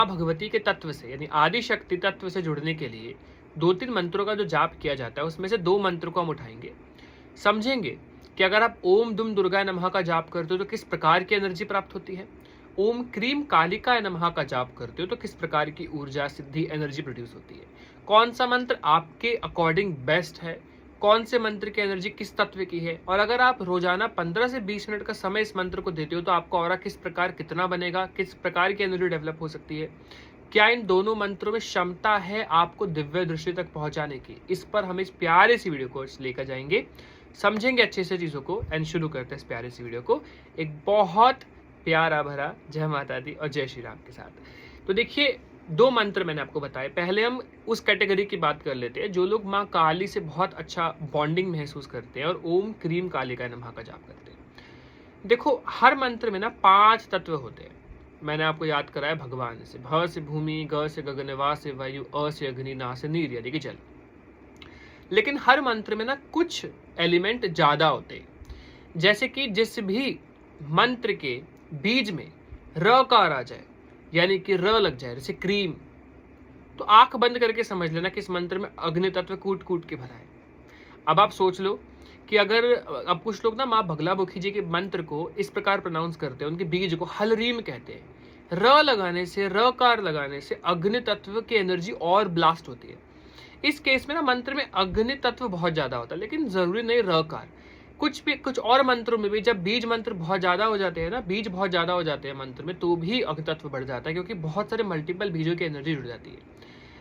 भगवती के तत्व से यानी आदि शक्ति तत्व से जुड़ने के लिए 2-3 मंत्रों का जो जाप किया जाता है उसमें से 2 मंत्रों को हम उठाएंगे, समझेंगे कि अगर आप ओम दुम दुर्गाय नमः का जाप करते हो तो किस प्रकार की एनर्जी प्राप्त होती है, ओम क्रीम कालिकाय नमः का जाप करते हो तो किस प्रकार की ऊर्जा सिद्धि एनर्जी प्रोड्यूस होती है, कौन सा मंत्र आपके अकॉर्डिंग बेस्ट है, कौन से मंत्र की एनर्जी किस तत्व की है, और अगर आप रोजाना 15 से 20 मिनट का समय इस मंत्र को देते हो तो आपका ऑरा किस प्रकार कितना बनेगा, किस प्रकार की एनर्जी डेवलप हो सकती है, क्या इन दोनों मंत्रों में क्षमता है आपको दिव्य दृष्टि तक पहुंचाने की, इस पर हम इस प्यारे सी वीडियो को लेकर जाएंगे, समझेंगे अच्छे से चीज़ों को एंड शुरू करते हैं इस प्यारे सी वीडियो को एक बहुत प्यारा भरा जय माता दी और जय श्री राम के साथ। तो देखिए 2 मंत्र मैंने आपको बताए, पहले हम उस कैटेगरी की बात कर लेते हैं जो लोग माँ काली से बहुत अच्छा बॉन्डिंग महसूस करते हैं और ओम क्रीम कालिकाय नमः का जाप करते हैं। देखो हर मंत्र में ना 5 तत्व होते हैं, मैंने आपको याद कराया भगवान से, भ से भूमि, ग से गगन, वा से वायु, अ से अग्नि, ना से नीर यानी कि जल। लेकिन हर मंत्र में ना कुछ एलिमेंट ज्यादा होते हैं, जैसे कि जिस भी मंत्र के बीज में र का आ जाए यानी कि र लग जाए, जैसे क्रीम, तो आंख बंद करके समझ लेना कि इस मंत्र में अग्नि तत्व कूट कूट के भरा है। अब आप सोच लो कि अगर अब कुछ लोग ना माँ बगलामुखी जी के मंत्र को इस प्रकार प्रोनाउंस करते हैं, उनके बीज को हलरीम कहते हैं, र लगाने से, रकार लगाने से अग्नि तत्व की एनर्जी और ब्लास्ट होती है। इस केस में ना मंत्र में अग्नि तत्व बहुत ज्यादा होता है, लेकिन जरूरी नहीं रकार, कुछ और मंत्रों में भी जब बीज मंत्र बहुत ज्यादा हो जाते हैं ना, बीज बहुत ज्यादा हो जाते हैं मंत्र में, तो भी अग्नि तत्व बढ़ जाता है, क्योंकि बहुत सारे मल्टीपल बीजों की एनर्जी जुड़ जाती है।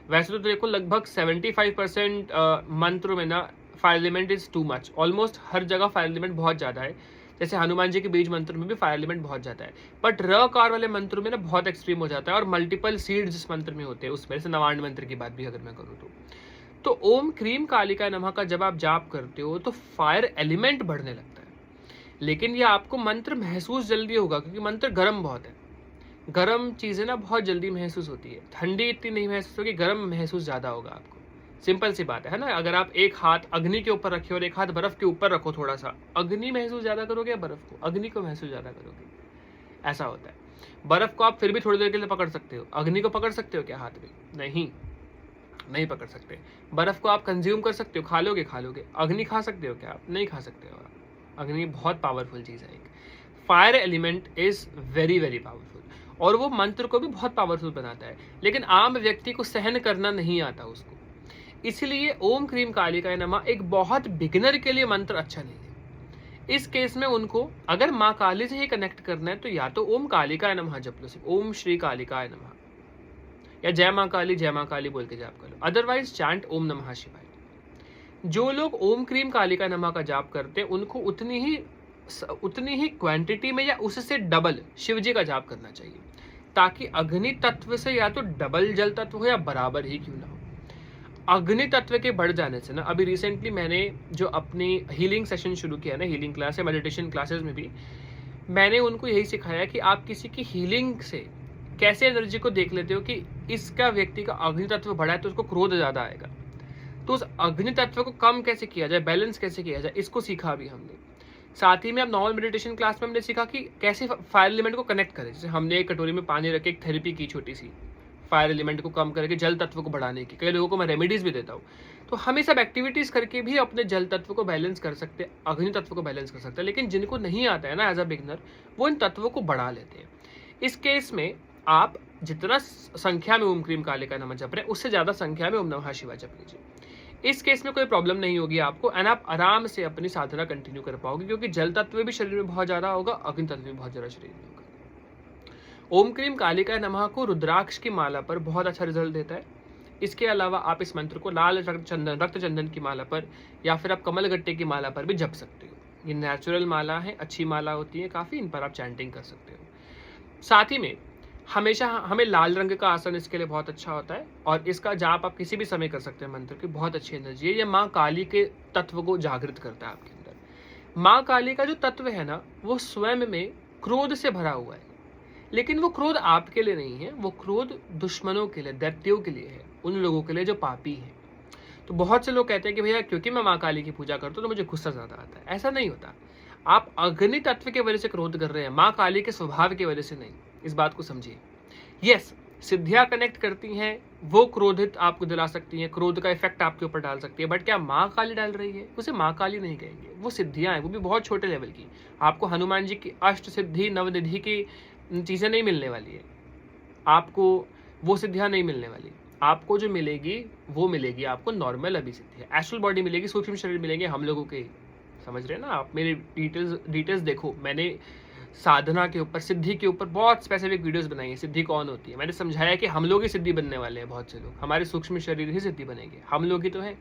वैसे तो देखो लगभग 75% मंत्रों में ना fire element is too much, almost हर जगह फायर एलिमेंट बहुत ज्यादा है, जैसे हनुमान जी के बीज मंत्र में भी फायर एलिमेंट बहुत ज्यादा है, बट रकार वाले मंत्रों में ना बहुत एक्सट्रीम हो जाता है, और मल्टीपल सीड्स जिस मंत्र में होते हैं उसमें, जैसे नवांड मंत्र की बात भी अगर मैं करूँ तो ओम क्रीम कालिकाय नमः का जब आप जाप करते हो तो फायर एलिमेंट बढ़ने लगता है, लेकिन ये आपको मंत्र महसूस जल्दी होगा क्योंकि मंत्र गर्म बहुत है, गर्म चीजें ना बहुत जल्दी महसूस होती है, ठंडी इतनी नहीं महसूस होगी, गर्म महसूस ज्यादा होगा आपको। सिंपल सी बात है ना, अगर आप एक हाथ अग्नि के ऊपर रखे और एक हाथ बर्फ के ऊपर रखो, थोड़ा सा अग्नि महसूस ज्यादा करोगे या बर्फ को, अग्नि को महसूस ज्यादा करोगे, ऐसा होता है। बर्फ को आप फिर भी थोड़ी देर के लिए पकड़ सकते हो, अग्नि को पकड़ सकते हो क्या हाथ में? नहीं पकड़ सकते। बर्फ को आप कंज्यूम कर सकते हो, खा लोगे, अग्नि खा सकते हो क्या आप? नहीं खा सकते हो। अग्नि बहुत पावरफुल चीज है, एक fire element is very very powerful, और वो मंत्र को भी बहुत पावरफुल बनाता है, लेकिन आम व्यक्ति को सहन करना नहीं आता उसको, इसलिए ओम क्रीम कालिकाय नमः एक बहुत बिगिनर के लिए मंत्र अच्छा नहीं है। इस केस में उनको अगर माँ काली से ही कनेक्ट करना है तो या तो ओम कालिकाय नमः जप लो, सिर्फ ओम श्री कालिकाय नमः या जय माँ काली बोल के जाप कर लो, अदरवाइज चैंट ओम नमः शिवाय। जो लोग ओम क्रीम कालिकाय नमः का जाप करते हैं उनको उतनी ही क्वांटिटी में या उससे डबल शिव जी का जाप करना चाहिए, ताकि अग्नि तत्व से या तो डबल जल तत्व हो या बराबर ही क्यों ना हो। अग्नि तत्व के बढ़ जाने से ना, अभी रिसेंटली मैंने जो अपनी हीलिंग सेशन शुरू किया ना, हीलिंग क्लास या मेडिटेशन क्लासेस में भी मैंने उनको यही सिखाया कि आप किसी की हीलिंग से कैसे एनर्जी को देख लेते हो कि इसका व्यक्ति का अग्नि तत्व बढ़ा है तो उसको क्रोध ज्यादा आएगा, तो उस अग्नि तत्व को कम कैसे किया जाए, बैलेंस कैसे किया जाए, इसको सीखा भी हमने। साथ ही में अब नॉर्मल मेडिटेशन क्लास में हमने सीखा कि कैसे फायर एलिमेंट को कनेक्ट करें, जैसे हमने एक कटोरी में पानी रख के एक थेरेपी की छोटी सी, फायर एलिमेंट को कम करके जल तत्व को बढ़ाने की, कई लोगों को मैं रेमेडीज भी देता हूँ। तो हम ये सब एक्टिविटीज करके भी अपने जल तत्व को बैलेंस कर सकते हैं, अग्नि तत्व को बैलेंस कर सकते हैं, लेकिन जिनको नहीं आता है ना एज अ बिगनर, वो इन तत्वों को बढ़ा लेते हैं। इस केस में आप जितना संख्या में ओम क्रीम कालिकाय नमः जप रहे हैं उससे ज्यादा संख्या में ओम नमः शिवाय जप लीजिए। इस केस में कोई प्रॉब्लम नहीं होगी आपको, एंड आप आराम से अपनी साधना कंटिन्यू कर पाओगे, क्योंकि जल तत्व भी शरीर में बहुत ज्यादा होगा, अग्नि तत्व भी बहुत ज्यादा शरीर में होगा। ओम क्रीम कालिकाय नमः को रुद्राक्ष की माला पर बहुत अच्छा रिजल्ट देता है। इसके अलावा आप इस मंत्र को लाल रक्त चंदन की माला पर या फिर आप कमल गट्टे की माला पर भी जप सकते हो। ये नेचुरल माला है, अच्छी माला होती है काफी, इन पर आप चैंटिंग कर सकते हो। साथ ही में हमेशा हमें लाल रंग का आसन इसके लिए बहुत अच्छा होता है, और इसका जाप आप किसी भी समय कर सकते हैं। मंत्र की बहुत अच्छी एनर्जी है, ये माँ काली के तत्व को जागृत करता है आपके अंदर। माँ काली का जो तत्व है ना, वो स्वयं में क्रोध से भरा हुआ है, लेकिन वो क्रोध आपके लिए नहीं है, वो क्रोध दुश्मनों के लिए, दैत्यों के लिए है, उन लोगों के लिए जो पापी है। तो बहुत से लोग कहते हैं कि भैया क्योंकि मैं माँ काली की पूजा करता हूँ तो मुझे गुस्सा ज्यादा आता है। ऐसा नहीं होता, आप अग्नि तत्व की वजह से क्रोध कर रहे हैं, माँ काली के स्वभाव की वजह से नहीं, इस बात को समझिए। यस, सिद्धियां कनेक्ट करती हैं, वो क्रोधित आपको दिला सकती हैं, क्रोध का इफेक्ट आपके ऊपर डाल सकती है, बट क्या माँ काली डाल रही है? उसे माँ काली नहीं कहेंगे, वो सिद्धियां हैं, वो भी बहुत छोटे लेवल की। आपको हनुमान जी की अष्ट सिद्धि नवनिधि की चीजें नहीं मिलने वाली है, आपको वो सिद्धियां नहीं मिलने वाली। आपको जो मिलेगी वो मिलेगी आपको नॉर्मल अभी सिद्धि, एस्ट्रल बॉडी मिलेगी, सूक्ष्म शरीर मिलेंगे हम लोगों के, समझ रहे हैं ना आप? मेरे डिटेल्स देखो, मैंने साधना के ऊपर, सिद्धि के ऊपर बहुत स्पेसिफिक वीडियोस बनाई है। सिद्धि कौन होती है, मैंने समझाया कि हम लोग ही सिद्धि बनने वाले हैं, बहुत से लोग, हमारे सूक्ष्म शरीर ही सिद्धि बनेंगे, हम लोग ही तो है,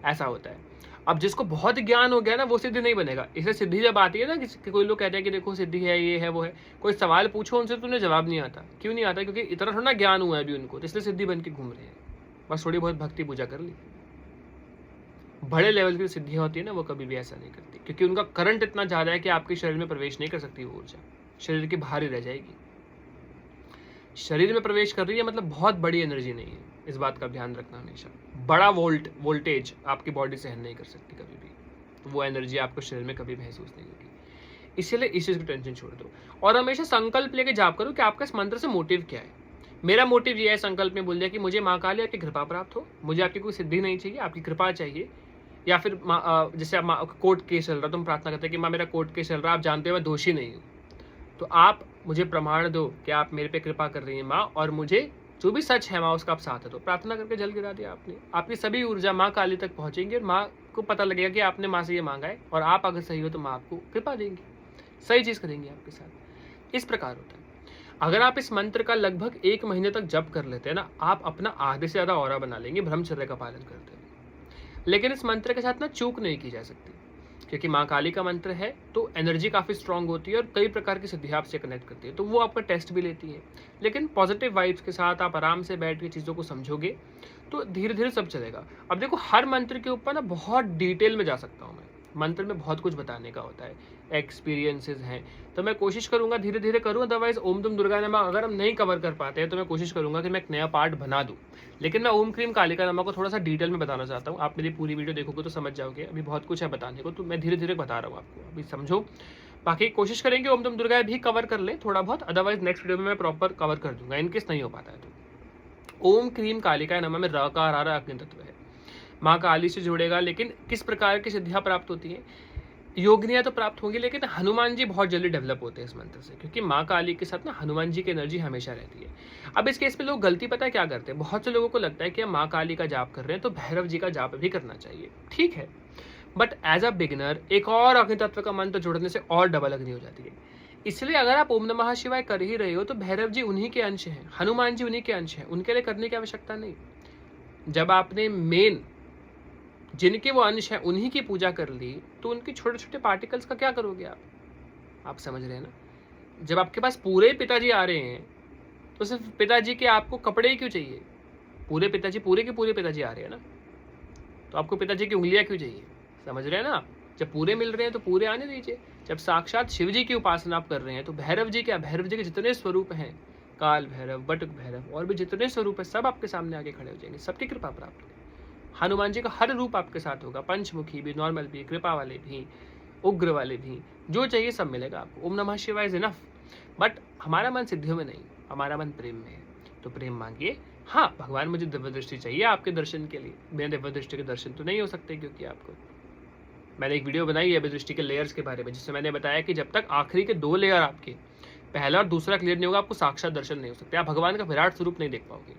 ऐसा होता है। अब जिसको बहुत ज्ञान हो गया ना, वो सिद्धि नहीं बनेगा। इसे सिद्धि जब आती है ना, कि कोई लोग कहते हैं कि देखो सिद्धि है, ये है, वो है, कोई सवाल पूछो उनसे तो उन्हें जवाब नहीं आता। क्यों नहीं आता? क्योंकि इतना थोड़ा ज्ञान हुआ है अभी उनको, तो इसलिए सिद्धि बन के घूम रहे हैं, बस थोड़ी बहुत भक्ति पूजा कर ली। बड़े लेवल की सिद्धियां होती है ना, वो कभी भी ऐसा नहीं करती, क्योंकि उनका करंट इतना ज्यादा है कि आपके शरीर में प्रवेश नहीं कर सकती वो ऊर्जा, शरीर के बाहर ही रह जाएगी। शरीर में प्रवेश कर रही है मतलब बहुत बड़ी एनर्जी नहीं है, इस बात का ध्यान रखना हमेशा। बड़ा वोल्टेज आपकी बॉडी सहन नहीं कर सकती कभी भी, वो एनर्जी आपको शरीर में कभी महसूस नहीं होगी। इसीलिए इस चीज की टेंशन छोड़ दो, और हमेशा संकल्प लेके जाप करो कि आपका इस मंत्र से मोटिव क्या है। मेरा मोटिव ये है, संकल्प में बोल दिया कि मुझे माँ काली आपकी कृपा प्राप्त हो, मुझे आपकी कोई सिद्धि नहीं चाहिए, आपकी कृपा चाहिए। या फिर जैसे आप कोर्ट केस चल रहा, तुम प्रार्थना करते हैं कि माँ मेरा कोर्ट केस चल रहा, आप जानते हो मैं दोषी नहीं हूँ, तो आप मुझे प्रमाण दो कि आप मेरे पे कृपा कर रही हैं माँ, और मुझे जो भी सच है माँ उसका आप साथ है। तो प्रार्थना करके जल गिरा दिया आपने, आपकी सभी ऊर्जा माँ काली तक पहुंचेंगी, और माँ को पता लगेगा कि आपने माँ से ये मांगा है, और आप अगर सही हो तो माँ आपको कृपा देंगी, सही चीज करेंगी आपके साथ। इस प्रकार होता है। अगर आप इस मंत्र का लगभग 1 महीने तक जप कर लेते हैं ना, आप अपना आधे से ज्यादा ऑरा बना लेंगे ब्रह्मचर्य का पालन करते हुए। लेकिन इस मंत्र के साथ ना चूक नहीं की जा सकती, क्योंकि माँ काली का मंत्र है तो एनर्जी काफ़ी स्ट्रांग होती है, और कई प्रकार की सिद्धियां आपसे कनेक्ट करती है, तो वो आपका टेस्ट भी लेती है। लेकिन पॉजिटिव वाइब्स के साथ आप आराम से बैठ के चीज़ों को समझोगे तो धीरे धीरे सब चलेगा। अब देखो, हर मंत्र के ऊपर ना बहुत डिटेल में जा सकता हूँ मैं, मंत्र में बहुत कुछ बताने का होता है, एक्सपीरियंसेस हैं, तो मैं कोशिश करूंगा धीरे धीरे करूँ। अदरवाइज ओम दुम दुर्गा नमः अगर हम नहीं कवर कर पाते हैं तो मैं कोशिश करूंगा कि मैं एक नया पार्ट बना दूँ। लेकिन मैं ओम क्रीम कालिका नमः को थोड़ा सा डिटेल में बताना चाहता हूँ। आप मेरी पूरी वीडियो देखोगे तो समझ जाओगे, अभी बहुत कुछ है बताने को, तो मैं धीरे धीरे बता रहा हूँ आपको, अभी समझो। बाकी कोशिश करेंगे ओम दुम दुर्गा भी कवर कर ले थोड़ा बहुत, अदरवाइज नेक्स्ट वीडियो में मैं प्रॉपर कवर कर दूंगा, इनकेस नहीं हो पाता है तो। ओम क्रीम कालिका नमः में र का आरा अग्नि तत्व है, माँ काली से जुड़ेगा। लेकिन किस प्रकार की सिद्धियां प्राप्त होती हैं? योगिनियां तो प्राप्त होंगी, लेकिन हनुमान जी बहुत जल्दी डेवलप होते हैं इस मंत्र से, क्योंकि माँ काली के साथ ना हनुमान जी की एनर्जी हमेशा रहती है। अब इस केस में लोग गलती पता है क्या करते हैं? बहुत से लोगों को लगता है कि हम माँ काली का जाप कर रहे हैं तो भैरव जी का जाप भी करना चाहिए, ठीक है, बट एज अ बिगिनर एक और अग्नि तत्व का मंत्र जोड़ने से और डबल अग्नि हो जाती है। इसलिए अगर आप ओम नमः शिवाय कर ही रहे हो तो भैरव जी उन्हीं के अंश हैं, हनुमान जी उन्हीं के अंश हैं, उनके लिए करने की आवश्यकता नहीं। जब आपने मेन जिनके वो अंश हैं उन्हीं की पूजा कर ली, तो उनके छोटे छोटे पार्टिकल्स का क्या करोगे आप समझ रहे हैं ना? जब आपके पास पूरे पिताजी आ रहे हैं तो सिर्फ पिताजी के आपको कपड़े ही क्यों चाहिए? पूरे पिताजी, पूरे के पूरे पिताजी आ रहे हैं ना, तो आपको पिताजी की उंगलियां क्यों चाहिए? समझ रहे हैं ना? जब पूरे मिल रहे हैं तो पूरे आने दीजिए। जब साक्षात शिव जी की उपासना आप कर रहे हैं तो भैरव जी क्या, भैरव जी के जितने स्वरूप हैं, काल भैरव, बटुक भैरव, और भी जितने स्वरूप है सब आपके सामने आके खड़े हो जाएंगे, सबकी कृपा प्राप्त होगी। हनुमान जी का हर रूप आपके साथ होगा, पंचमुखी भी, नॉर्मल भी, कृपा वाले भी, उग्र वाले भी, जो चाहिए सब मिलेगा आपको। ओम नमः शिवाय इज इनफ। बट हमारा मन सिद्धियों में नहीं, हमारा मन प्रेम में है, तो प्रेम मांगिए। हाँ, भगवान मुझे दिव्य दृष्टि चाहिए आपके दर्शन के लिए, बिना दिव्य दृष्टि के दर्शन तो नहीं हो सकते, क्योंकि आपको मैंने एक वीडियो बनाई है दिव्य दृष्टि के लेयर्स के बारे में, जिससे मैंने बताया कि जब तक आखिरी के 2 लेयर आपके, पहला और दूसरा क्लियर नहीं होगा, आपको साक्षात दर्शन नहीं हो सकते, आप भगवान का विराट स्वरूप नहीं देख पाओगे।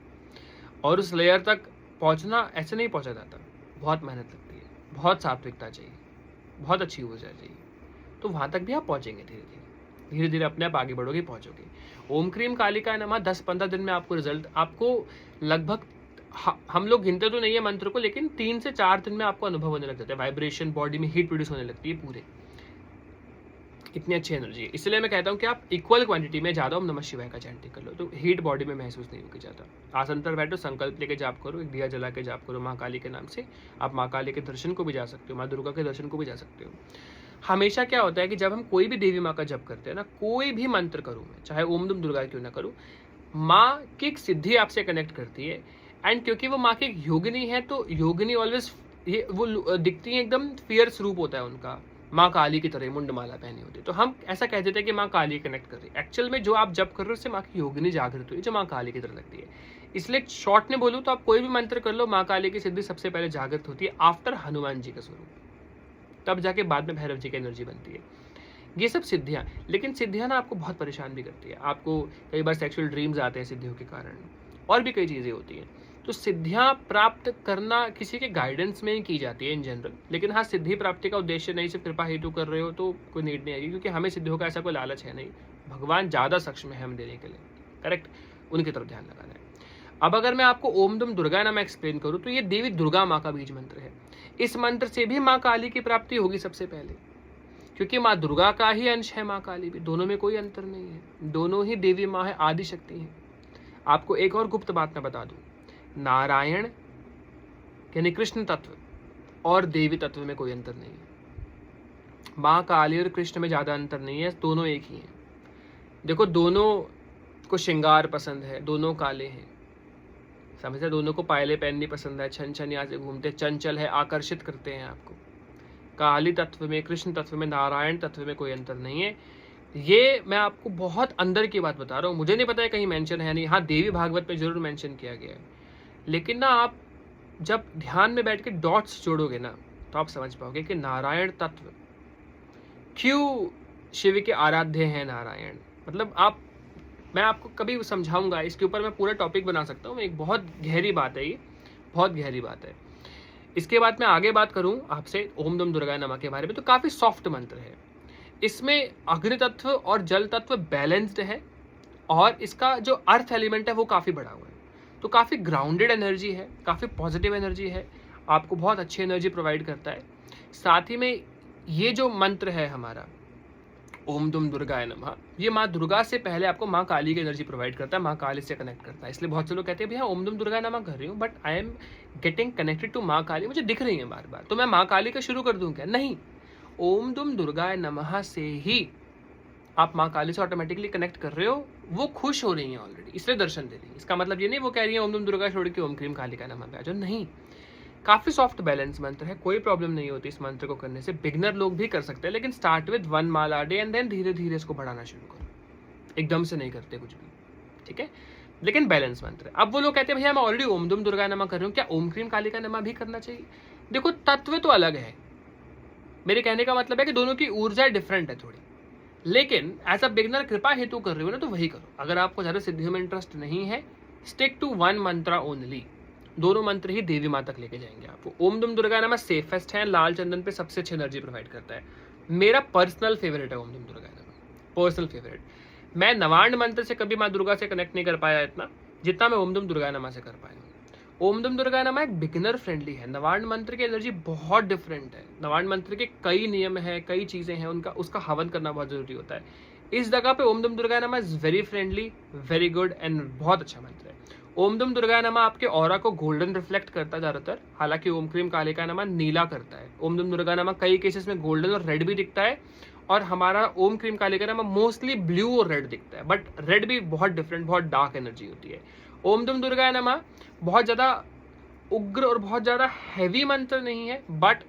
और उस लेयर तक पहुंचना ऐसे नहीं पहुंचा जाता, बहुत मेहनत लगती है, बहुत सात्विकता चाहिए, बहुत अच्छी ऊर्जा चाहिए, तो वहां तक भी आप पहुंचेंगे धीरे धीरे, धीरे धीरे अपने आप आगे बढ़ोगे, पहुंचोगे। ओम क्रीम कालिका नमः 10-15 दिन में आपको रिजल्ट, आपको लगभग हम लोग गिनते तो नहीं है मंत्र को, लेकिन 3 से 4 दिन में आपको अनुभव होने लग जाता है, वाइब्रेशन बॉडी में हीट प्रोड्यूस होने लगती है पूरे, इतनी अच्छी एनर्जी है। इसलिए मैं कहता हूँ कि आप इक्वल क्वांटिटी में ज़्यादा ओम नमः शिवाय का चैंटिंग कर लो, तो हीट बॉडी में महसूस नहीं होगी ज़्यादा। आसन पर बैठो, संकल्प लेके जाप करो, एक दिया जला के जाप करो माँ काली के नाम से। आप माँ काली के दर्शन को भी जा सकते हो, माँ दुर्गा के दर्शन को भी जा सकते हो। हमेशा क्या होता है कि जब हम कोई भी देवी माँ का जप करते हैं ना, कोई भी मंत्र करूँ मैं, चाहे ओम दुम दुर्गा क्यों ना करूँ, माँ की एक सिद्धि आपसे कनेक्ट करती है। एंड क्योंकि वो माँ की एक योगिनी है, तो योगिनी ऑलवेज ये वो दिखती है एकदम फियर्स रूप होता है उनका, माँ काली की तरह मुंड माला पहनी होती है, तो हम ऐसा कह देते हैं कि माँ काली कनेक्ट कर रही है। एक्चुअल में जो आप जप कर रहे हो उससे माँ की योगिनी जागृत हुई जो माँ काली की तरह लगती है। इसलिए शॉर्ट में बोलूँ तो आप कोई भी मंत्र कर लो, माँ काली की सिद्धि सबसे पहले जागृत होती है आफ्टर हनुमान जी का स्वरूप, तब जाके बाद में भैरव जी की एनर्जी बनती है। ये सब सिद्धियाँ, लेकिन सिद्धियाँ ना आपको बहुत परेशान भी करती है। आपको कई बार सेक्सुअल ड्रीम्स आते हैं सिद्धियों के कारण, और भी कई चीज़ें होती हैं। तो सिद्धियाँ प्राप्त करना किसी के गाइडेंस में ही की जाती है इन जनरल, लेकिन हाँ, सिद्धि प्राप्ति का उद्देश्य नहीं सिर्फ कृपा हेतु कर रहे हो तो कोई नीड नहीं आएगी, क्योंकि हमें सिद्धियों का ऐसा कोई लालच है नहीं। भगवान ज़्यादा सक्षम है हम देने के लिए, करेक्ट, उनकी तरफ ध्यान लगाना है। अब अगर मैं आपको ओम दुम दुर्गा नाम एक्सप्लेन करूँ तो ये देवी दुर्गा माँ का बीज मंत्र है। इस मंत्र से भी माँ काली की प्राप्ति होगी सबसे पहले, क्योंकि माँ दुर्गा का ही अंश है माँ काली भी, दोनों में कोई अंतर नहीं है, दोनों ही देवी माँ है, आदि शक्ति है। आपको एक और गुप्त बात मैं बता दूं, नारायण यानी कृष्ण तत्व और देवी तत्व में कोई अंतर नहीं है। माँ काली और कृष्ण में ज़्यादा अंतर नहीं है, दोनों एक ही हैं। देखो, दोनों को श्रृंगार पसंद है, दोनों काले हैं, समझे, दोनों को पायले पहननी पसंद है, छन छन यहाँ से घूमते, चंचल है, आकर्षित करते हैं आपको। काली तत्व में, कृष्ण तत्व में, नारायण तत्व में कोई अंतर नहीं है। ये मैं आपको बहुत अंदर की बात बता रहा हूँ, मुझे नहीं पता है कहीं मेंशन है नहीं, हाँ देवी भागवत में जरूर मेंशन किया गया है, लेकिन ना आप जब ध्यान में बैठ के डॉट्स जोड़ोगे ना तो आप समझ पाओगे कि नारायण तत्व क्यों शिव के आराध्य हैं नारायण। मतलब मैं आपको कभी समझाऊंगा, इसके ऊपर मैं पूरा टॉपिक बना सकता हूँ, एक बहुत गहरी बात है, ये बहुत गहरी बात है। इसके बाद मैं आगे बात करूं आपसे ओम दम दुर्गाय नमः के बारे में, तो काफ़ी सॉफ्ट मंत्र है। इसमें अग्नि तत्व और जल तत्व बैलेंस्ड है, और इसका जो अर्थ एलिमेंट है वो काफ़ी बड़ा हुआ है, तो काफ़ी ग्राउंडेड एनर्जी है, काफ़ी पॉजिटिव एनर्जी है, आपको बहुत अच्छी एनर्जी प्रोवाइड करता है। साथ ही में ये जो मंत्र है हमारा ओम दुम दुर्गाय नमः, ये माँ दुर्गा से पहले आपको माँ काली की एनर्जी प्रोवाइड करता है, माँ काली से कनेक्ट करता है। इसलिए बहुत से लोग कहते हैं भैया ओम दुम दुर्गाय नमः कर रही हूँ, but I am getting connected to Maa Kali, मुझे दिख रही है बार बार, तो मैं माँ काली का शुरू कर दूँ क्या? नहीं, ओम दुम दुर्गाय नमः से ही आप माँ काली से ऑटोमेटिकली कनेक्ट कर रहे हो, वो खुश हो रही हैं ऑलरेडी, इसलिए दर्शन दे रही है। इसका मतलब ये नहीं वो कह रही है ओम दुम दुर्गा छोड़ के ओम क्रीम काली का नमः पे आ जाओ, नहीं। काफ़ी सॉफ्ट बैलेंस मंत्र है, कोई प्रॉब्लम नहीं होती इस मंत्र को करने से, बिगनर लोग भी कर सकते हैं, लेकिन start with 1 mala day and then धीरे धीरे इसको बढ़ाना शुरू करो, एकदम से नहीं करते कुछ भी, ठीक है, लेकिन बैलेंस मंत्र है। अब वो लोग कहते हैं भैया मैं ऑलरेडी ओम दुम दुर्गा नमः कर रही हूँ, क्या ओम क्रीम काली का नमः भी करना चाहिए? देखो, तत्व तो अलग है, मेरे कहने का मतलब है कि दोनों की ऊर्जा डिफरेंट है थोड़ी, लेकिन एज अ बिगनर कृपा हेतु कर रहे हो ना तो वही करो। अगर आपको ज़्यादा सिद्धियों में इंटरेस्ट नहीं है, स्टिक टू 1 मंत्रा ओनली, दोनों मंत्र ही देवी माँ तक लेके जाएंगे आपको। ओम दुम दुर्गा नमः सेफेस्ट है, लाल चंदन पे सबसे अच्छी एनर्जी प्रोवाइड करता है, मेरा पर्सनल फेवरेट है ओम दुम दुर्गा नमः, पर्सनल फेवरेट। मैं नवांड मंत्र से कभी माँ दुर्गा से कनेक्ट नहीं कर पाया इतना जितना मैं ओम दुम दुर्गा नमः से कर पाया हूँ। ओम दुम दुर्गा नमः एक बिगिनर फ्रेंडली है, नवांड मंत्र की एनर्जी बहुत डिफरेंट है, नवांड मंत्र के कई नियम है, कई चीज़ें हैं, उसका हवन करना बहुत जरूरी होता है। इस जगह पे ओम दुम दुर्गा नमः is very friendly, very good and बहुत अच्छा मंत्र है। ओम दुम दुर्गा नमः आपके ऑरा को गोल्डन रिफ्लेक्ट करता है ज़्यादातर, हालांकि ओम क्रीम काली का नमः नीला करता है। ओम दुम दुर्गा नमः कई केसेस में गोल्डन और रेड भी दिखता है, और हमारा ओम क्रीम काली का नमः मोस्टली ब्लू और रेड दिखता है, बट रेड भी बहुत डिफरेंट, बहुत डार्क एनर्जी होती है। ओम दुम दुर्गा नमः बहुत ज़्यादा उग्र और बहुत ज़्यादा हैवी मंत्र नहीं है, बट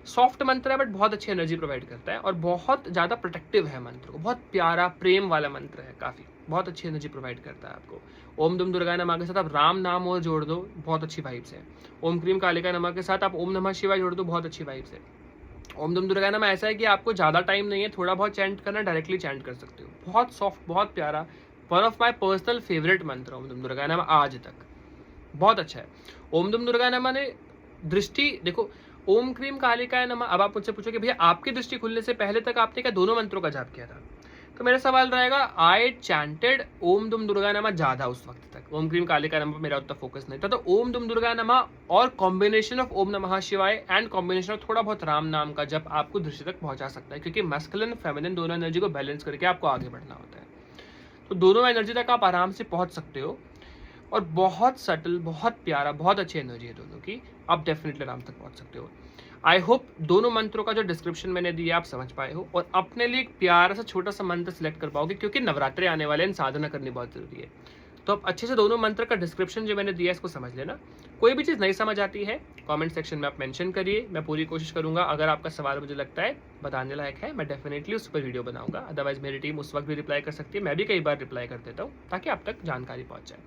सॉफ्ट मंत्र है, बट बहुत अच्छी एनर्जी प्रोवाइड करता है, और बहुत ज़्यादा प्रोटेक्टिव है मंत्र को, बहुत प्यारा प्रेम वाला मंत्र है, काफ़ी बहुत अच्छी एनर्जी प्रोवाइड करता है आपको। ओम दुम दुर्गा नमः के साथ आप राम नाम और जोड़ दो, बहुत अच्छी वाइब्स है। ओम क्रीम कालिका नमः के साथ आप ओम नमः शिवाय जोड़ दो, बहुत अच्छी वाइब्स है। ओम दुम दुर्गा नमः ऐसा है कि आपको ज़्यादा टाइम नहीं है, थोड़ा बहुत चैंट करना, डायरेक्टली चैंट कर सकते हो, बहुत सॉफ्ट, बहुत प्यारा, one of my personal favourite मंत्र ओम दुम दुर्गा नमः आज तक, बहुत अच्छा है। ओम दुम दुर्गा नमः ने दृष्टि, देखो ओम क्रीम कालिकाय नमः, अब आप मुझसे पूछोगे भैया आपकी दृष्टि खुलने से पहले तक आपने क्या दोनों मंत्रों का जाप किया था? तो मेरा सवाल रहेगा, आई चैंटेड ओम दुम दुर्गा नमः ज़्यादा उस वक्त तक, ओम क्रीम कालिका नमः मेरा उतना फोकस नहीं था, तो ओम दुम दुर्गा नमः और कॉम्बिनेशन ऑफ ओम नमः शिवाय एंड कॉम्बिनेशन ऑफ थोड़ा बहुत राम नाम का जब आपको दृष्टि तक पहुंचा सकता है, क्योंकि मस्कुलिन फेमिनिन दोनों एनर्जी को बैलेंस करके आपको आगे बढ़ना होता है, तो दोनों एनर्जी तक आप आराम से पहुंच सकते हो, और बहुत सटल, बहुत प्यारा, बहुत अच्छी एनर्जी है दोनों की, आप डेफिनेटली आराम तक पहुंच सकते हो। आई होप दोनों मंत्रों का जो डिस्क्रिप्शन मैंने दिया आप समझ पाए हो, और अपने लिए एक प्यारा सा छोटा सा मंत्र सिलेक्ट कर पाओगे, क्योंकि नवरात्रे आने वाले हैं, साधना करनी बहुत जरूरी है। तो आप अच्छे से दोनों मंत्र का डिस्क्रिप्शन जो मैंने दिया है इसको समझ लेना। कोई भी चीज़ नहीं समझ आती है कमेंट सेक्शन में आप मेंशन करिए, मैं पूरी कोशिश करूंगा अगर आपका सवाल मुझे लगता है बताने लायक है मैं डेफिनेटली उस पर वीडियो बनाऊंगा। अदरवाइज मेरी टीम उस वक्त भी रिप्लाई कर सकती है, मैं भी कई बार रिप्लाई कर देता हूँ ताकि आप तक जानकारी पहुँच जाए।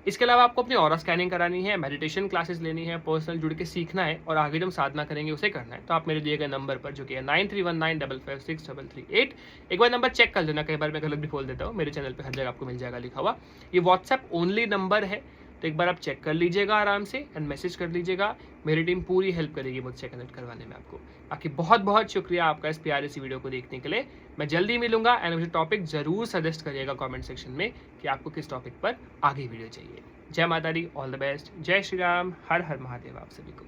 इसके अलावा आपको अपनी ऑरा स्कैनिंग करानी है, मेडिटेशन क्लासेस लेनी है, पर्सनल जुड़ के सीखना है और आगे जो हम साधना करेंगे उसे करना है, तो आप मेरे दिए गए नंबर पर जो कि है 9319556338 एक बार नंबर चेक कर लेना, कई बार मैं गलत भी बोल देता हूँ, मेरे चैनल पे हर जगह आपको मिल जाएगा लिखा हुआ। ये व्हाट्सएप ओनली नंबर है, तो एक बार आप चेक कर लीजिएगा आराम से एंड मैसेज कर लीजिएगा, मेरी टीम पूरी हेल्प करेगी मुझसे कनेक्ट करवाने में आपको। बाकी बहुत बहुत शुक्रिया आपका इस प्यारे सी वीडियो को देखने के लिए। मैं जल्दी मिलूंगा एंड मुझे टॉपिक जरूर सजेस्ट करिएगा कमेंट सेक्शन में कि आपको किस टॉपिक पर आगे वीडियो चाहिए। जय माता दी, ऑल द बेस्ट, जय श्री राम, हर हर महादेव आप सभी को।